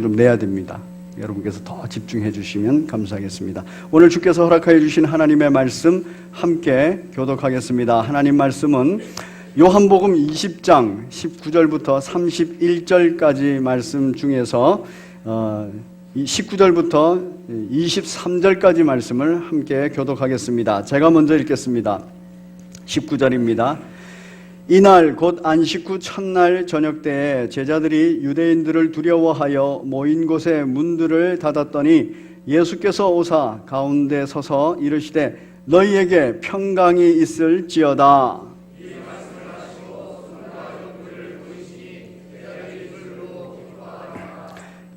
좀 내야 됩니다. 여러분께서 더 집중해 주시면 감사하겠습니다. 오늘 주께서 허락하여 주신 하나님의 말씀 함께 교독하겠습니다. 하나님 말씀은 요한복음 20장 19절부터 31절까지 말씀 중에서 19절부터 23절까지 말씀을 함께 교독하겠습니다. 제가 먼저 읽겠습니다. 19절입니다. 이날 곧 안식 후 첫날 저녁 때에 제자들이 유대인들을 두려워하여 모인 곳에 문들을 닫았더니 예수께서 오사 가운데 서서 이르시되 너희에게 평강이 있을지어다.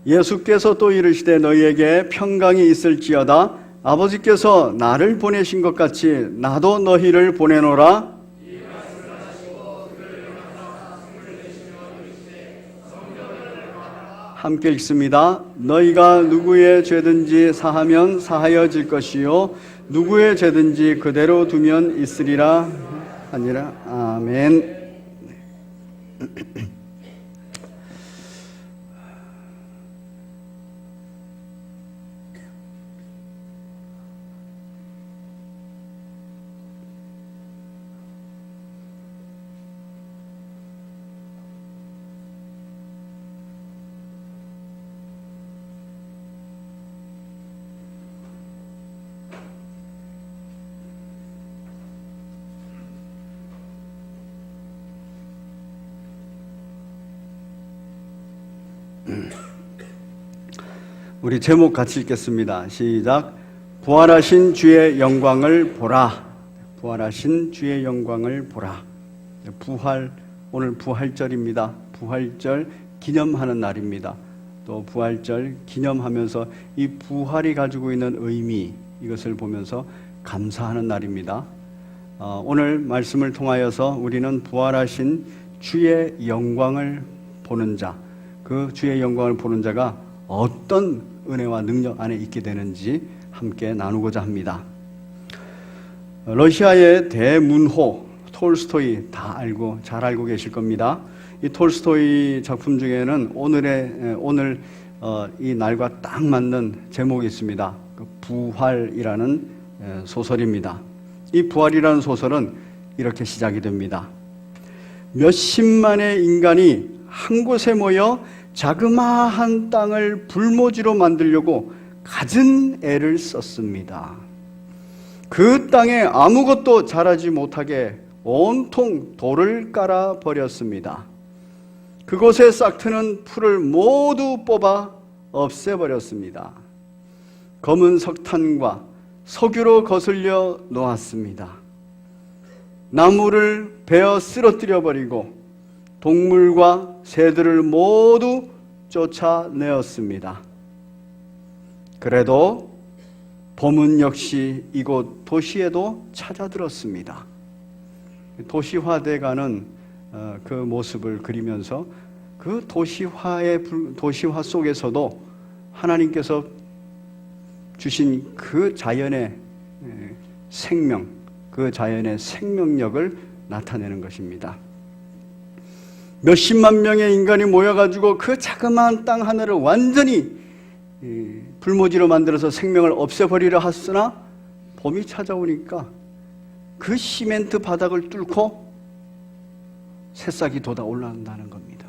예수께서 또 이르시되 너희에게 평강이 있을지어다. 아버지께서 나를 보내신 것 같이 나도 너희를 보내노라. 함께 읽습니다. 너희가 누구의 죄든지 사하면 사하여질 것이요 누구의 죄든지 그대로 두면 있으리라 하니라. 아멘. 우리 제목 같이 읽겠습니다. 시작. 부활하신 주의 영광을 보라. 부활하신 주의 영광을 보라. 부활, 오늘 부활절입니다. 부활절 기념하는 날입니다. 또 부활절 기념하면서 이 부활이 가지고 있는 의미, 이것을 보면서 감사하는 날입니다. 오늘 말씀을 통하여서 우리는 부활하신 주의 영광을 보는 자, 그 주의 영광을 보는 자가 어떤 은혜와 능력 안에 있게 되는지 함께 나누고자 합니다. 러시아의 대문호 톨스토이 잘 알고 계실 겁니다. 이 톨스토이 작품 중에는 오늘 이 날과 딱 맞는 제목이 있습니다. 부활이라는 소설입니다. 이 부활이라는 소설은 이렇게 시작이 됩니다. 몇십만의 인간이 한 곳에 모여 자그마한 땅을 불모지로 만들려고 갖은 애를 썼습니다. 그 땅에 아무것도 자라지 못하게 온통 돌을 깔아 버렸습니다. 그곳에 싹트는 풀을 모두 뽑아 없애버렸습니다. 검은 석탄과 석유로 거슬려 놓았습니다. 나무를 베어 쓰러뜨려 버리고 동물과 새들을 모두 쫓아내었습니다. 그래도 봄은 역시 이곳 도시에도 찾아들었습니다. 도시화돼가는 그 모습을 그리면서 그 도시화 속에서도 하나님께서 주신 그 자연의 생명, 그 자연의 생명력을 나타내는 것입니다. 몇십만 명의 인간이 모여가지고 그 자그마한 땅 하나를 완전히 불모지로 만들어서 생명을 없애버리려 했으나 봄이 찾아오니까 그 시멘트 바닥을 뚫고 새싹이 돋아 올라온다는 겁니다.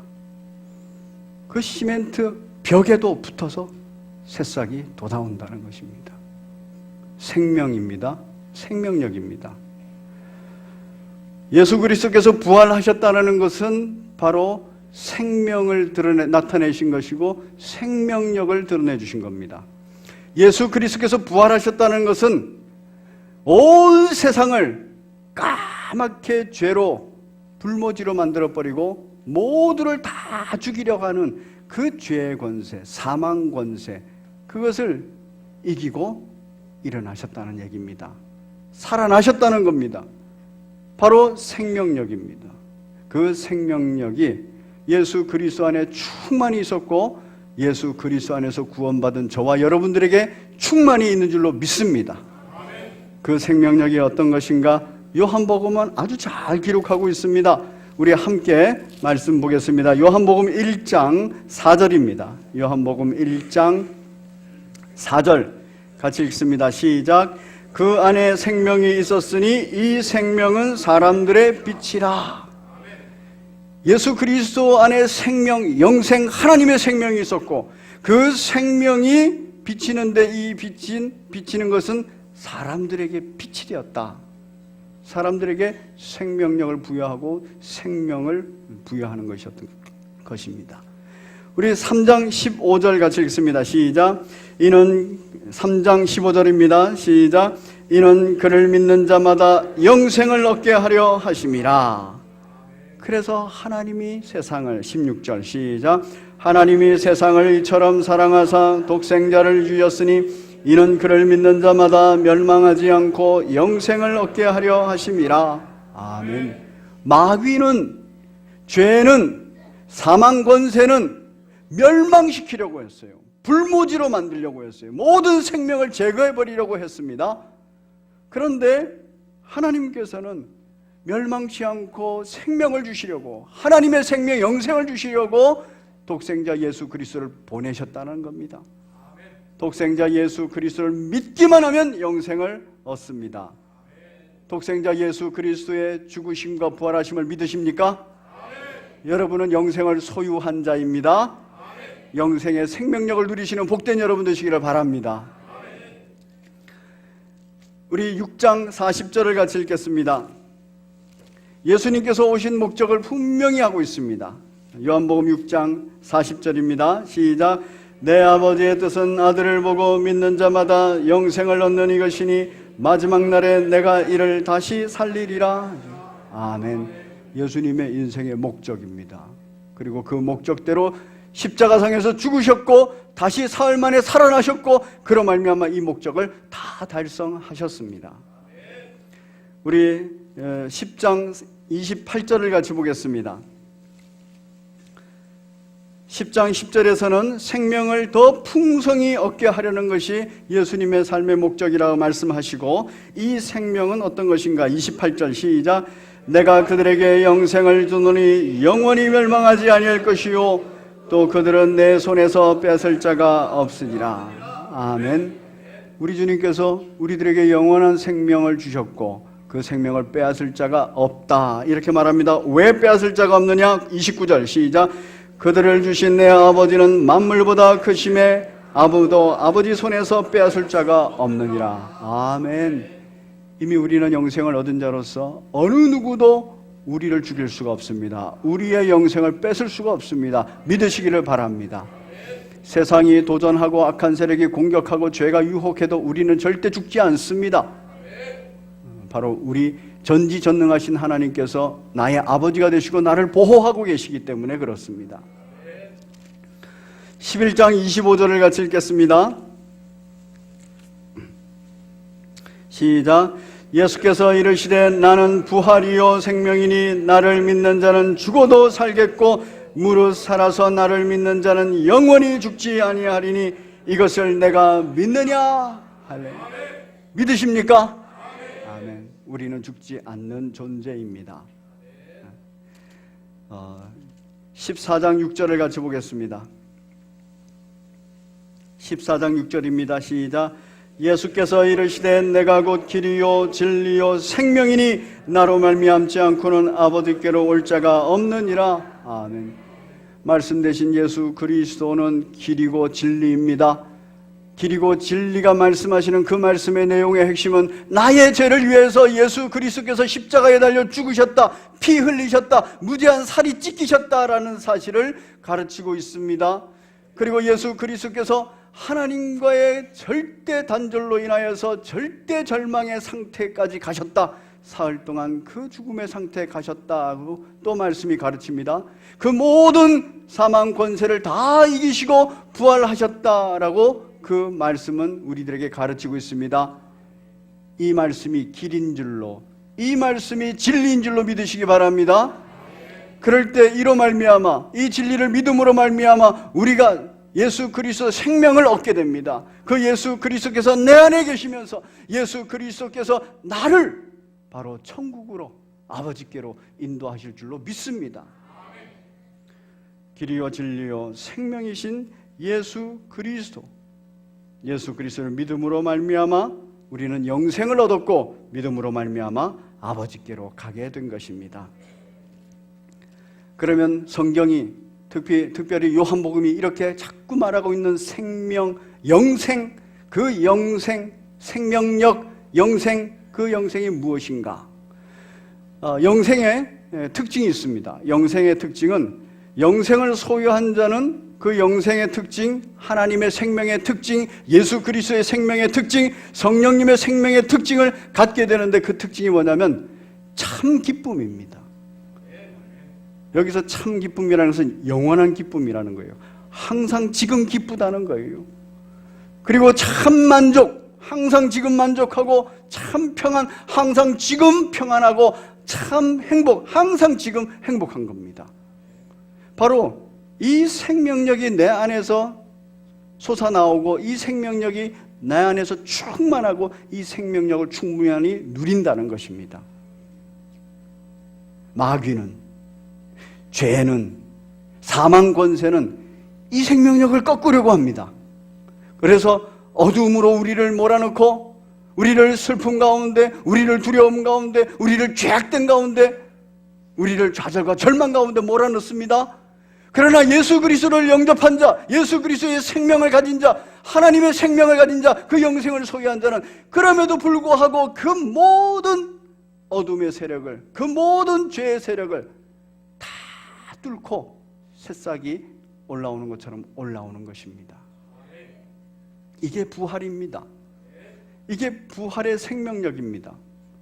그 시멘트 벽에도 붙어서 새싹이 돋아온다는 것입니다. 생명입니다. 생명력입니다. 예수 그리스도께서 부활하셨다는 것은 바로 생명을 나타내신 것이고 생명력을 드러내 주신 겁니다. 예수 그리스도께서 부활하셨다는 것은 온 세상을 까맣게 죄로 불모지로 만들어버리고 모두를 다 죽이려고 하는 그 죄의 권세, 사망 권세, 그것을 이기고 일어나셨다는 얘기입니다. 살아나셨다는 겁니다. 바로 생명력입니다. 그 생명력이 예수 그리스도 안에 충만히 있었고 예수 그리스도 안에서 구원받은 저와 여러분들에게 충만히 있는 줄로 믿습니다. 그 생명력이 어떤 것인가 요한복음은 아주 잘 기록하고 있습니다. 우리 함께 말씀 보겠습니다. 요한복음 1장 4절입니다. 요한복음 1장 4절 같이 읽습니다. 시작. 그 안에 생명이 있었으니 이 생명은 사람들의 빛이라. 예수 그리스도 안에 생명, 영생, 하나님의 생명이 있었고 그 생명이 비치는데 이 비치는 것은 사람들에게 빛이 되었다. 사람들에게 생명력을 부여하고 생명을 부여하는 것이었던 것입니다. 우리 3장 15절 같이 읽습니다. 시작. 이는 3장 15절입니다. 시작. 이는 그를 믿는 자마다 영생을 얻게 하려 하심이라. 그래서 하나님이 세상을 16절 시작. 하나님이 세상을 이처럼 사랑하사 독생자를 주셨으니 이는 그를 믿는 자마다 멸망하지 않고 영생을 얻게 하려 하심이라. 아멘. 마귀는, 죄는, 사망 권세는 멸망시키려고 했어요. 불모지로 만들려고 했어요. 모든 생명을 제거해버리려고 했습니다. 그런데 하나님께서는 멸망치 않고 생명을 주시려고, 하나님의 생명, 영생을 주시려고 독생자 예수 그리스도를 보내셨다는 겁니다. 독생자 예수 그리스도를 믿기만 하면 영생을 얻습니다. 독생자 예수 그리스도의 죽으심과 부활하심을 믿으십니까? 여러분은 영생을 소유한 자입니다. 영생의 생명력을 누리시는 복된 여러분 되시기를 바랍니다. 우리 6장 40절을 같이 읽겠습니다. 예수님께서 오신 목적을 분명히 하고 있습니다. 요한복음 6장 40절입니다. 시작. 내 아버지의 뜻은 아들을 보고 믿는 자마다 영생을 얻는 이것이니 마지막 날에 내가 이를 다시 살리리라. 아멘. 예수님의 인생의 목적입니다. 그리고 그 목적대로 십자가상에서 죽으셨고 다시 사흘 만에 살아나셨고 그로 말미암아 이 목적을 다 달성하셨습니다. 우리 10장 28절을 같이 보겠습니다. 10장 10절에서는 생명을 더 풍성히 얻게 하려는 것이 예수님의 삶의 목적이라고 말씀하시고 이 생명은 어떤 것인가? 28절 시작. 내가 그들에게 영생을 주노니 영원히 멸망하지 아니할 것이요 또 그들은 내 손에서 뺏을 자가 없으리라. 아멘. 우리 주님께서 우리들에게 영원한 생명을 주셨고 그 생명을 빼앗을 자가 없다 이렇게 말합니다. 왜 빼앗을 자가 없느냐? 29절 시작. 그들을 주신 내 아버지는 만물보다 크심에 아무도 아버지 손에서 빼앗을 자가 없느니라. 아멘. 이미 우리는 영생을 얻은 자로서 어느 누구도 우리를 죽일 수가 없습니다. 우리의 영생을 뺏을 수가 없습니다. 믿으시기를 바랍니다. 세상이 도전하고 악한 세력이 공격하고 죄가 유혹해도 우리는 절대 죽지 않습니다. 바로 우리 전지전능하신 하나님께서 나의 아버지가 되시고 나를 보호하고 계시기 때문에 그렇습니다. 11장 25절을 같이 읽겠습니다. 시작. 예수께서 이르시되 나는 부활이요 생명이니 나를 믿는 자는 죽어도 살겠고 무릇 살아서 나를 믿는 자는 영원히 죽지 아니하리니 이것을 내가 믿느냐? 할렐루야. 믿으십니까? 아멘. 우리는 죽지 않는 존재입니다. 14장 6절을 같이 보겠습니다. 14장 6절입니다. 시작. 예수께서 이르시되 내가 곧 길이요 진리요 생명이니 나로 말미암지 않고는 아버지께로 올 자가 없느니라. 아멘. 말씀되신 예수 그리스도는 길이고 진리입니다. 길이고 진리가 말씀하시는 그 말씀의 내용의 핵심은 나의 죄를 위해서 예수 그리스도께서 십자가에 달려 죽으셨다, 피 흘리셨다, 무제한 살이 찢기셨다라는 사실을 가르치고 있습니다. 그리고 예수 그리스도께서 하나님과의 절대 단절로 인하여서 절대 절망의 상태까지 가셨다, 사흘 동안 그 죽음의 상태에 가셨다고 또 말씀이 가르칩니다. 그 모든 사망 권세를 다 이기시고 부활하셨다라고 그 말씀은 우리들에게 가르치고 있습니다. 이 말씀이 길인 줄로, 이 말씀이 진리인 줄로 믿으시기 바랍니다. 그럴 때 이로 말미암아, 이 진리를 믿음으로 말미암아 우리가 예수 그리스도 생명을 얻게 됩니다. 그 예수 그리스도께서 내 안에 계시면서 예수 그리스도께서 나를 바로 천국으로, 아버지께로 인도하실 줄로 믿습니다. 길이요 진리요 생명이신 예수 그리스도, 예수 그리스도를 믿음으로 말미암아 우리는 영생을 얻었고 믿음으로 말미암아 아버지께로 가게 된 것입니다. 그러면 성경이 특별히 요한복음이 이렇게 자꾸 말하고 있는 생명, 영생, 그 영생, 생명력, 영생, 그 영생이 무엇인가? 영생의 특징이 있습니다. 영생의 특징은 영생을 소유한 자는 그 영생의 특징, 하나님의 생명의 특징, 예수 그리스도의 생명의 특징, 성령님의 생명의 특징을 갖게 되는데 그 특징이 뭐냐면 참 기쁨입니다. 여기서 참 기쁨이라는 것은 영원한 기쁨이라는 거예요. 항상 지금 기쁘다는 거예요. 그리고 참 만족, 항상 지금 만족하고 참 평안, 항상 지금 평안하고 참 행복, 항상 지금 행복한 겁니다. 바로 이 생명력이 내 안에서 솟아나오고 이 생명력이 내 안에서 충만하고 이 생명력을 충분히 누린다는 것입니다. 마귀는, 죄는, 사망 권세는 이 생명력을 꺾으려고 합니다. 그래서 어두움으로 우리를 몰아넣고 우리를 슬픔 가운데, 우리를 두려움 가운데, 우리를 죄악된 가운데, 우리를 좌절과 절망 가운데 몰아넣습니다. 그러나 예수 그리스도를 영접한 자, 예수 그리스도의 생명을 가진 자, 하나님의 생명을 가진 자, 그 영생을 소유한 자는 그럼에도 불구하고 그 모든 어둠의 세력을, 그 모든 죄의 세력을 다 뚫고 새싹이 올라오는 것처럼 올라오는 것입니다. 이게 부활입니다. 이게 부활의 생명력입니다.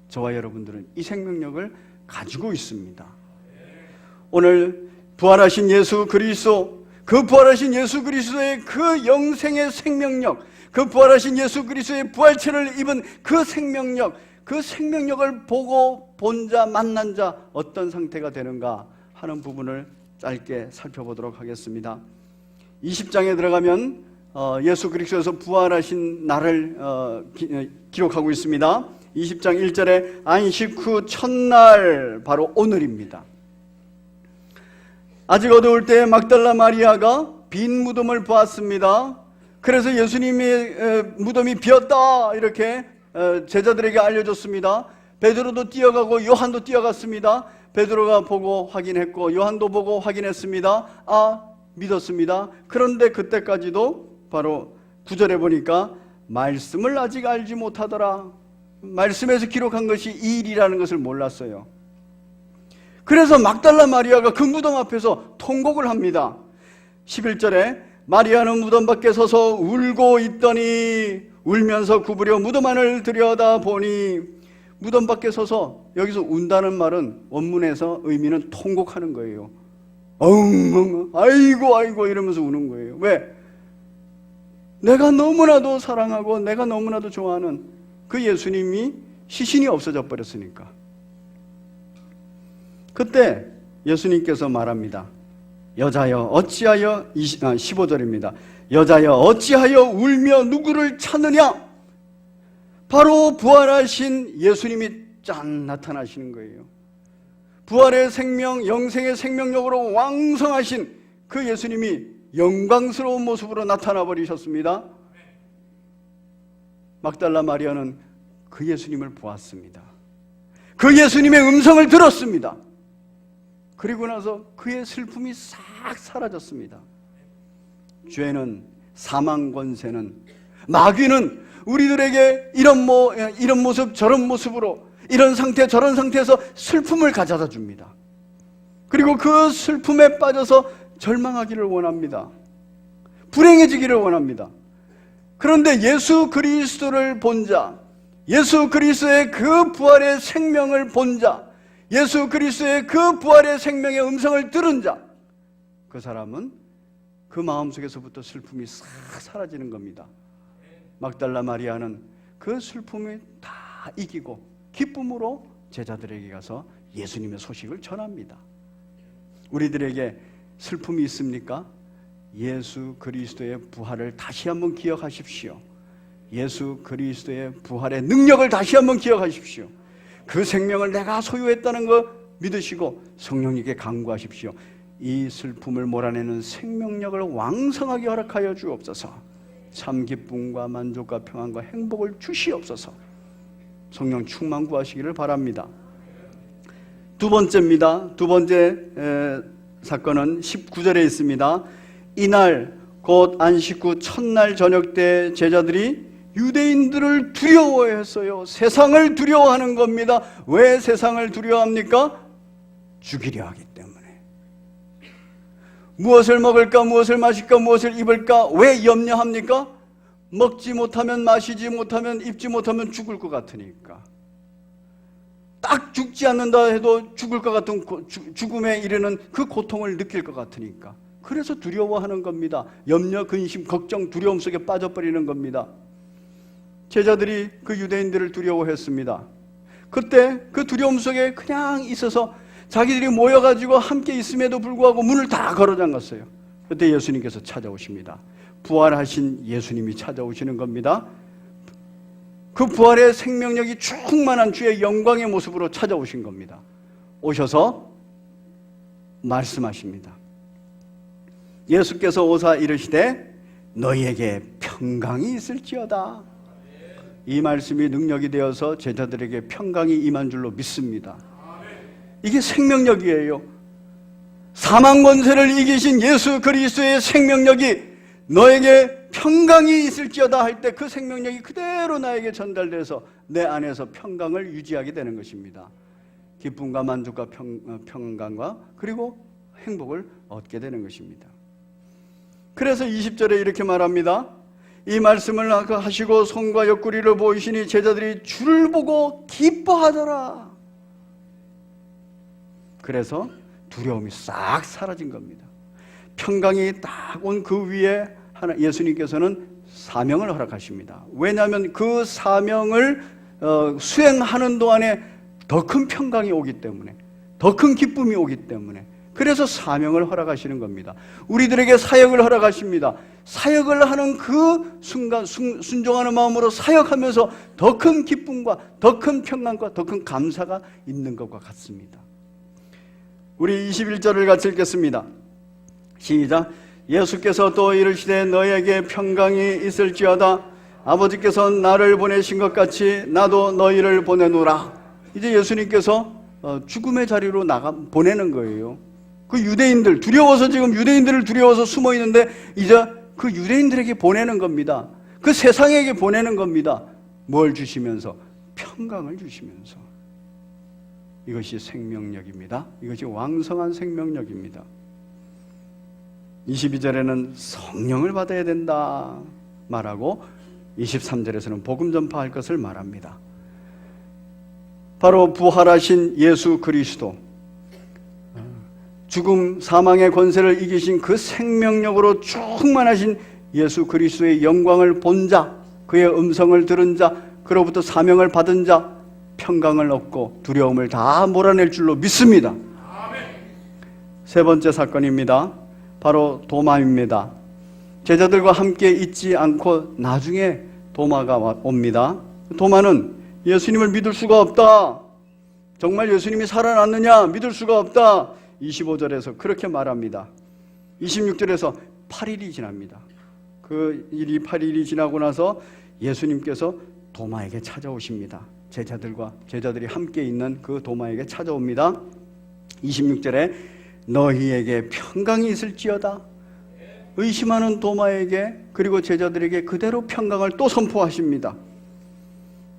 저와 여러분들은 이 생명력을 가지고 있습니다. 오늘 부활하신 예수 그리스도, 그 부활하신 예수 그리스도의 그 영생의 생명력, 그 부활하신 예수 그리스도의 부활체를 입은 그 생명력, 그 생명력을 보고 본 자, 만난 자 어떤 상태가 되는가 하는 부분을 짧게 살펴보도록 하겠습니다. 20장에 들어가면 예수 그리스도에서 부활하신 날을 기록하고 있습니다. 20장 1절에 안식 후 첫날, 바로 오늘입니다. 아직 어두울 때 막달라 마리아가 빈 무덤을 보았습니다. 그래서 예수님의 무덤이 비었다 이렇게 제자들에게 알려줬습니다. 베드로도 뛰어가고 요한도 뛰어갔습니다. 베드로가 보고 확인했고 요한도 보고 확인했습니다. 믿었습니다. 그런데 그때까지도 바로 9절에 보니까 말씀을 아직 알지 못하더라. 말씀에서 기록한 것이 이 일이라는 것을 몰랐어요. 그래서 막달라 마리아가 그 무덤 앞에서 통곡을 합니다. 11절에 마리아는 무덤 밖에 서서 울고 있더니 울면서 구부려 무덤 안을 들여다보니, 무덤 밖에 서서 여기서 운다는 말은 원문에서 의미는 통곡하는 거예요. 엉엉 아이고 이러면서 우는 거예요. 왜? 내가 너무나도 사랑하고 내가 너무나도 좋아하는 그 예수님이 시신이 없어져 버렸으니까. 그때 예수님께서 말합니다. 여자여 어찌하여, 15절입니다. 여자여 어찌하여 울며 누구를 찾느냐? 바로 부활하신 예수님이 짠 나타나시는 거예요. 부활의 생명, 영생의 생명력으로 왕성하신 그 예수님이 영광스러운 모습으로 나타나 버리셨습니다. 막달라 마리아는 그 예수님을 보았습니다. 그 예수님의 음성을 들었습니다. 그리고 나서 그의 슬픔이 싹 사라졌습니다. 죄는, 사망 권세는, 마귀는 우리들에게 이런 모습 저런 모습으로, 이런 상태 저런 상태에서 슬픔을 가져다 줍니다. 그리고 그 슬픔에 빠져서 절망하기를 원합니다. 불행해지기를 원합니다. 그런데 예수 그리스도를 본 자, 예수 그리스도의 그 부활의 생명을 본 자, 예수 그리스도의 그 부활의 생명의 음성을 들은 자, 그 사람은 그 마음속에서부터 슬픔이 싹 사라지는 겁니다. 막달라 마리아는 그 슬픔을 다 이기고 기쁨으로 제자들에게 가서 예수님의 소식을 전합니다. 우리들에게 슬픔이 있습니까? 예수 그리스도의 부활을 다시 한번 기억하십시오. 예수 그리스도의 부활의 능력을 다시 한번 기억하십시오. 그 생명을 내가 소유했다는 거 믿으시고 성령님께 간구하십시오. 이 슬픔을 몰아내는 생명력을 왕성하게 허락하여 주옵소서. 참 기쁨과 만족과 평안과 행복을 주시옵소서. 성령 충만 구하시기를 바랍니다. 두 번째입니다. 두 번째 사건은 19절에 있습니다. 이날 곧 안식 후 첫날 저녁 때 제자들이 유대인들을 두려워했어요. 세상을 두려워하는 겁니다. 왜 세상을 두려워합니까? 죽이려 하기 때문에. 무엇을 먹을까, 무엇을 마실까, 무엇을 입을까 왜 염려합니까? 먹지 못하면, 마시지 못하면, 입지 못하면 죽을 것 같으니까. 딱 죽지 않는다 해도 죽을 것 같은 죽음에 이르는 그 고통을 느낄 것 같으니까. 그래서 두려워하는 겁니다. 염려, 근심, 걱정, 두려움 속에 빠져버리는 겁니다. 제자들이 그 유대인들을 두려워했습니다. 그때 그 두려움 속에 그냥 있어서 자기들이 모여가지고 함께 있음에도 불구하고 문을 다 걸어 잠갔어요. 그때 예수님께서 찾아오십니다. 부활하신 예수님이 찾아오시는 겁니다. 그 부활의 생명력이 충만한 주의 영광의 모습으로 찾아오신 겁니다. 오셔서 말씀하십니다. 예수께서 오사 이르시되 너희에게 평강이 있을지어다. 이 말씀이 능력이 되어서 제자들에게 평강이 임한 줄로 믿습니다. 이게 생명력이에요. 사망 권세를 이기신 예수 그리스도의 생명력이 너에게 평강이 있을지어다 할 때 그 생명력이 그대로 나에게 전달돼서 내 안에서 평강을 유지하게 되는 것입니다. 기쁨과 만족과 평강과 그리고 행복을 얻게 되는 것입니다. 그래서 20절에 이렇게 말합니다. 이 말씀을 하시고 손과 옆구리를 보이시니 제자들이 주를 보고 기뻐하더라. 그래서 두려움이 싹 사라진 겁니다. 평강이 딱 온 그 위에 예수님께서는 사명을 허락하십니다. 왜냐하면 그 사명을 수행하는 동안에 더 큰 평강이 오기 때문에, 더 큰 기쁨이 오기 때문에, 그래서 사명을 허락하시는 겁니다. 우리들에게 사역을 허락하십니다. 사역을 하는 그 순간 순종하는 마음으로 사역하면서 더 큰 기쁨과 더 큰 평강과 더 큰 감사가 있는 것과 같습니다. 우리 21절을 같이 읽겠습니다. 시작. 예수께서 또 이르시되 너희에게 평강이 있을지어다. 아버지께서 나를 보내신 것 같이 나도 너희를 보내노라. 이제 예수님께서 죽음의 자리로 보내는 거예요. 그 유대인들 두려워서, 지금 유대인들을 두려워서 숨어 있는데 이제 그 유대인들에게 보내는 겁니다. 그 세상에게 보내는 겁니다. 뭘 주시면서? 평강을 주시면서. 이것이 생명력입니다. 이것이 왕성한 생명력입니다. 22절에는 성령을 받아야 된다 말하고 23절에서는 복음 전파할 것을 말합니다. 바로 부활하신 예수 그리스도, 죽음 사망의 권세를 이기신 그 생명력으로 충만하신 예수 그리스도의 영광을 본 자, 그의 음성을 들은 자, 그로부터 사명을 받은 자, 평강을 얻고 두려움을 다 몰아낼 줄로 믿습니다. 세 번째 사건입니다. 바로 도마입니다. 제자들과 함께 있지 않고 나중에 도마가 옵니다. 도마는 예수님을 믿을 수가 없다. 정말 예수님이 살아났느냐? 믿을 수가 없다. 25절에서 그렇게 말합니다. 26절에서 8일이 지납니다. 그 일이 8일이 지나고 나서 예수님께서 도마에게 찾아오십니다. 제자들이 함께 있는 그 도마에게 찾아옵니다. 26절에 너희에게 평강이 있을지어다. 의심하는 도마에게, 그리고 제자들에게 그대로 평강을 또 선포하십니다.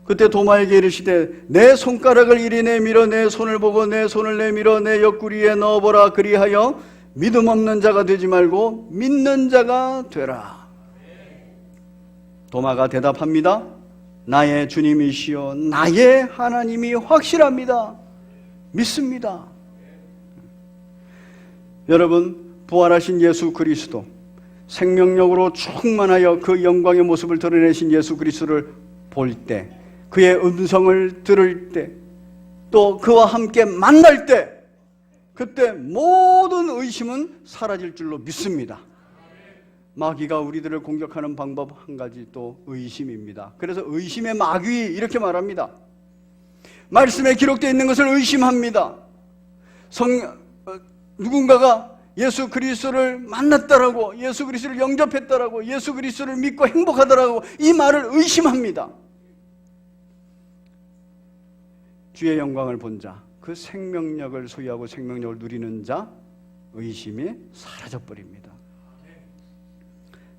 그때 도마에게 이르시되 내 손가락을 이리 내밀어 내 손을 보고 내 손을 내밀어 내 옆구리에 넣어보라. 그리하여 믿음 없는 자가 되지 말고 믿는 자가 되라. 도마가 대답합니다. 나의 주님이시여 나의 하나님이 확실합니다. 믿습니다. 여러분, 부활하신 예수 그리스도, 생명력으로 충만하여 그 영광의 모습을 드러내신 예수 그리스도를 볼 때, 그의 음성을 들을 때, 또 그와 함께 만날 때, 그때 모든 의심은 사라질 줄로 믿습니다. 마귀가 우리들을 공격하는 방법 한 가지 또 의심입니다. 그래서 의심의 마귀 이렇게 말합니다. 말씀에 기록되어 있는 것을 의심합니다. 누군가가 예수 그리스도를 만났다라고, 예수 그리스도를 영접했다라고, 예수 그리스도를 믿고 행복하다라고 이 말을 의심합니다. 주의 영광을 본 자, 그 생명력을 소유하고 생명력을 누리는 자, 의심이 사라져버립니다.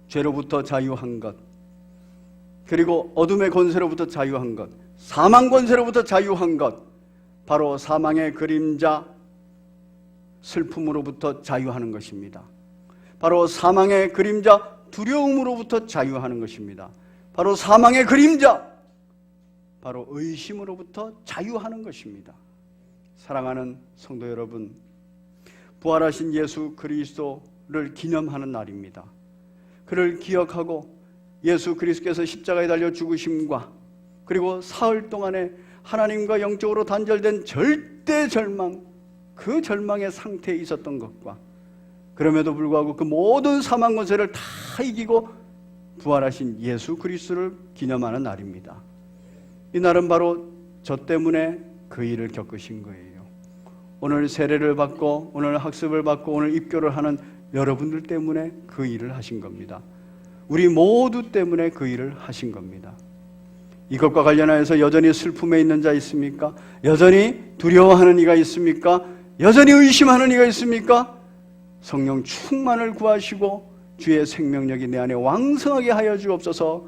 죄로부터 자유한 것, 그리고 어둠의 권세로부터 자유한 것, 사망 권세로부터 자유한 것, 바로 사망의 그림자 슬픔으로부터 자유하는 것입니다. 바로 사망의 그림자 두려움으로부터 자유하는 것입니다. 바로 사망의 그림자, 바로 의심으로부터 자유하는 것입니다. 사랑하는 성도 여러분, 부활하신 예수 그리스도를 기념하는 날입니다. 그를 기억하고 예수 그리스도께서 십자가에 달려 죽으심과 그리고 사흘 동안에 하나님과 영적으로 단절된 절대 절망, 그 절망의 상태에 있었던 것과 그럼에도 불구하고 그 모든 사망 권세를 다 이기고 부활하신 예수 그리스도를 기념하는 날입니다. 이 날은 바로 저 때문에 그 일을 겪으신 거예요. 오늘 세례를 받고 오늘 학습을 받고 오늘 입교를 하는 여러분들 때문에 그 일을 하신 겁니다. 우리 모두 때문에 그 일을 하신 겁니다. 이것과 관련하여서 여전히 슬픔에 있는 자 있습니까? 여전히 두려워하는 이가 있습니까? 여전히 의심하는 이가 있습니까? 성령 충만을 구하시고 주의 생명력이 내 안에 왕성하게 하여 주옵소서.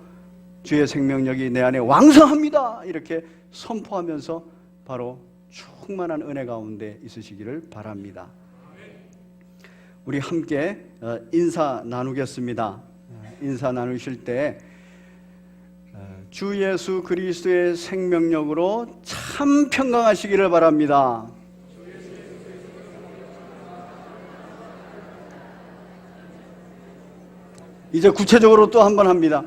주의 생명력이 내 안에 왕성합니다, 이렇게 선포하면서 바로 충만한 은혜 가운데 있으시기를 바랍니다. 우리 함께 인사 나누겠습니다. 인사 나누실 때 주 예수 그리스도의 생명력으로 참 평강하시기를 바랍니다. 이제 구체적으로 또 한 번 합니다.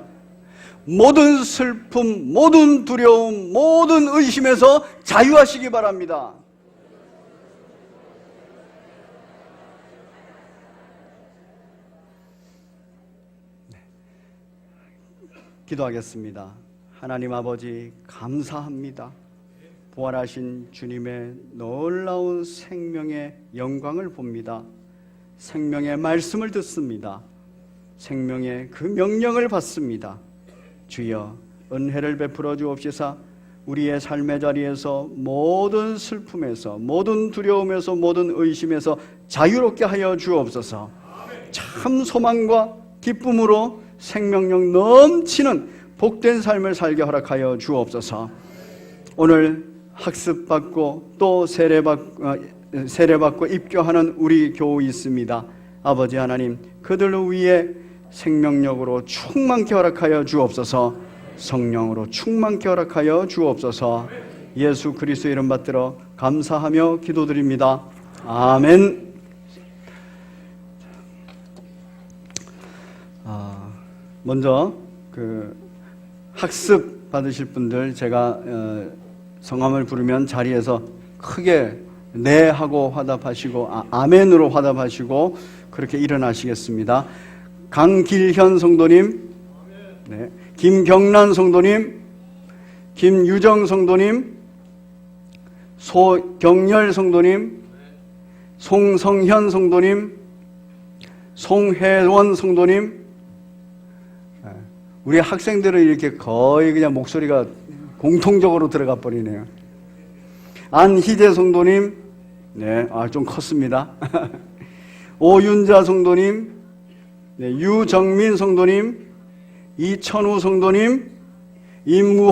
모든 슬픔, 모든 두려움, 모든 의심에서 자유하시기 바랍니다. 기도하겠습니다. 하나님 아버지, 감사합니다. 부활하신 주님의 놀라운 생명의 영광을 봅니다. 생명의 말씀을 듣습니다. 생명의 그 명령을 받습니다. 주여, 은혜를 베풀어 주옵시사 우리의 삶의 자리에서 모든 슬픔에서, 모든 두려움에서, 모든 의심에서 자유롭게 하여 주옵소서. 참 소망과 기쁨으로 생명력 넘치는 복된 삶을 살게 허락하여 주옵소서. 오늘 학습받고 또 세례받고 입교하는 우리 교우 있습니다. 아버지 하나님, 그들 위에 생명력으로 충만케 허락하여 주옵소서. 성령으로 충만케 허락하여 주옵소서. 예수 그리스도 이름 받들어 감사하며 기도드립니다. 아멘. 먼저 학습 받으실 분들, 제가 성함을 부르면 자리에서 크게 네 하고 화답하시고 아멘으로 화답하시고 그렇게 일어나시겠습니다. 강길현 성도님, 네. 김경란 성도님, 김유정 성도님, 소경열 성도님, 송성현 성도님, 송혜원 성도님. 우리 학생들은 이렇게 거의 그냥 목소리가 공통적으로 들어가 버리네요. 안희재 성도님, 네, 좀 컸습니다. 오윤자 성도님, 네, 유정민 성도님, 이천우 성도님, 임무